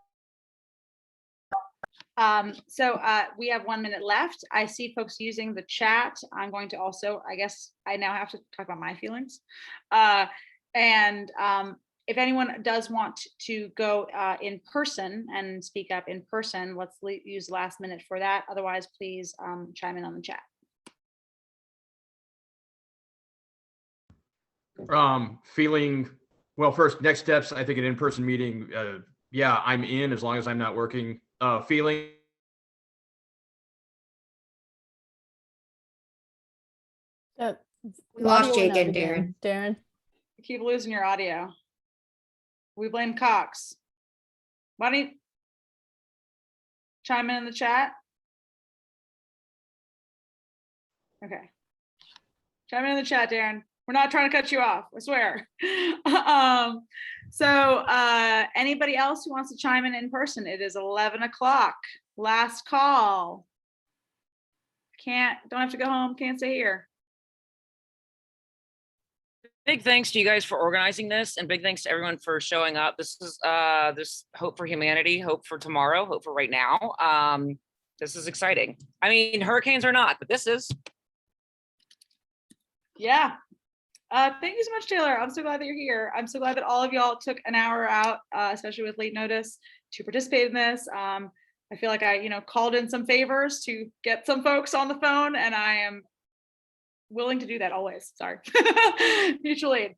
So we have 1 minute left. I see folks using the chat. I'm going to also, I guess I now have to talk about my feelings. If anyone does want to go in person and speak up in person, let's use last minute for that. Otherwise, please chime in on the chat. Feeling, well, first, next steps, I think an in-person meeting, yeah, I'm in as long as I'm not working. Feeling. We lost Jake and Darren. Darren. You keep losing your audio. We blame Cox. Why don't you chime in the chat? Okay. Chime in the chat, Darren. We're not trying to cut you off, I swear. Anybody else who wants to chime in person? It is 11 o'clock. Last call. Don't have to go home, can't stay here. Big thanks to you guys for organizing this, and big thanks to everyone for showing up. This is this hope for humanity, hope for tomorrow, hope for right now. This is exciting. I mean, hurricanes are not, but this is. Yeah. Thank you so much, Taylor. I'm so glad that you're here. I'm so glad that all of y'all took an hour out, especially with late notice, to participate in this. I feel like I, called in some favors to get some folks on the phone, and I am willing to do that always. Sorry, mutual aid.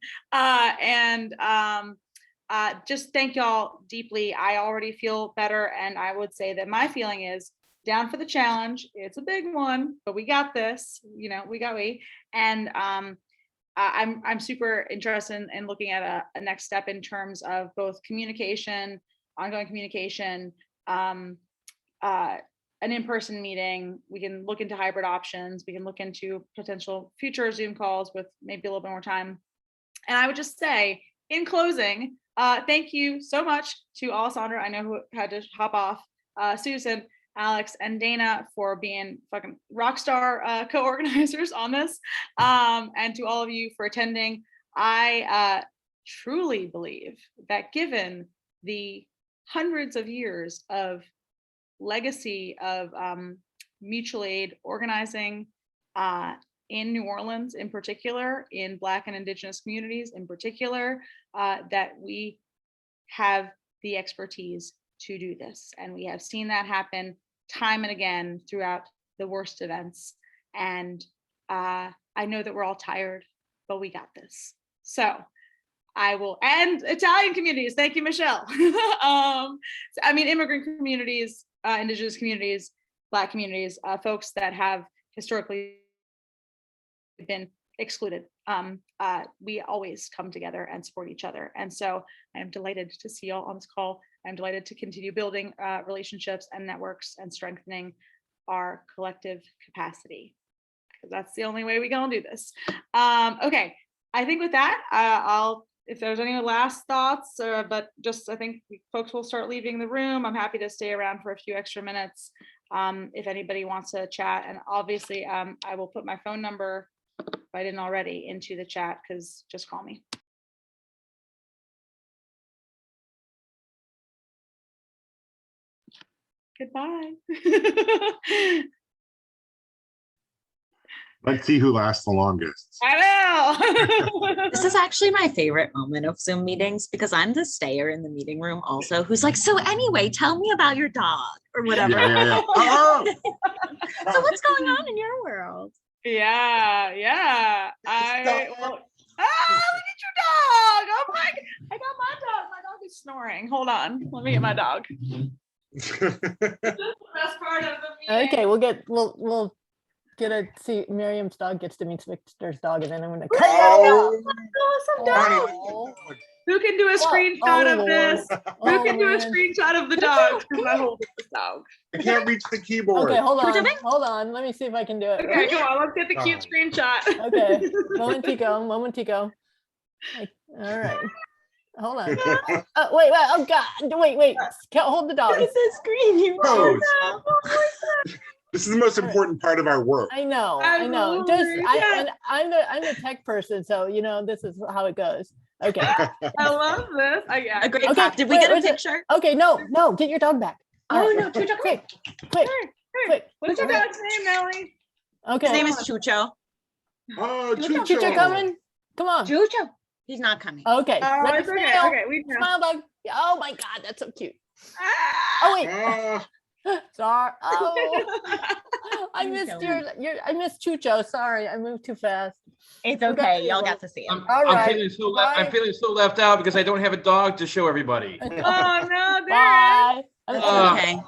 Just thank y'all deeply. I already feel better, and I would say that my feeling is down for the challenge. It's a big one, but we got this. And I'm super interested in looking at a next step in terms of both communication, ongoing communication, an in-person meeting. We can look into hybrid options. We can look into potential future Zoom calls with maybe a little bit more time. And I would just say, in closing, thank you so much to Alessandra, I know who had to hop off, Susan, Alex, and Dana for being fucking rock star co-organizers on this, and to all of you for attending. I truly believe that given the hundreds of years of legacy of mutual aid organizing in New Orleans, in particular, in Black and Indigenous communities in particular, that we have the expertise to do this. And we have seen that happen time and again throughout the worst events. And I know that we're all tired, but we got this. So I will, and Italian communities, thank you, Michelle. Immigrant communities, Indigenous communities, Black communities, folks that have historically been excluded. We always come together and support each other. And so I am delighted to see y'all on this call. I'm delighted to continue building relationships and networks and strengthening our collective capacity, because that's the only way we're gonna do this. Okay, I think with that, if there's any last thoughts, but just I think folks will start leaving the room. I'm happy to stay around for a few extra minutes if anybody wants to chat. And obviously, I will put my phone number, if I didn't already, into the chat, because just call me. Goodbye. Let's see who lasts the longest. I know. This is actually my favorite moment of Zoom meetings, because I'm the stayer in the meeting room also, who's like, so anyway, tell me about your dog or whatever. Yeah. So what's going on in your world? Yeah. Look at your dog. Oh my, I got my dog. My dog is snoring. Hold on. Let me get my dog. This is the best part of the meeting. Okay, we'll get to see Miriam's dog gets to meet Victor's dog, and then I'm gonna cut Awesome dog. Who can do a screenshot of this? Who can do a screenshot of the dog? Because I hold this dog. I can't reach the keyboard. Okay, hold on. Let me see if I can do it. Okay, come on. Let's get the cute screenshot. Okay, momentico. All right. Hold on. Wait. Oh God. Wait. Can't hold the dog. It's a screen. You Rose. This is the most important part of our work. I know. I'm the tech person, so this is how it goes. Okay. I love this. A great clap. Did we get a picture? Okay, no, get your dog back. Oh no, Chucho, quick. What's your dog's name, Melanie? Okay. His name is Chucho. Oh, Chucho. Chucho coming? Come on. Chucho. He's not coming. Okay. It's okay. Okay, we know. Smile, dog. Oh my God, that's so cute. Oh wait. Sorry. Oh, I missed I missed Chucho. Sorry, I moved too fast. It's okay. Y'all got to see him. I'm feeling so left out because I don't have a dog to show everybody. Oh no, Bye. Okay.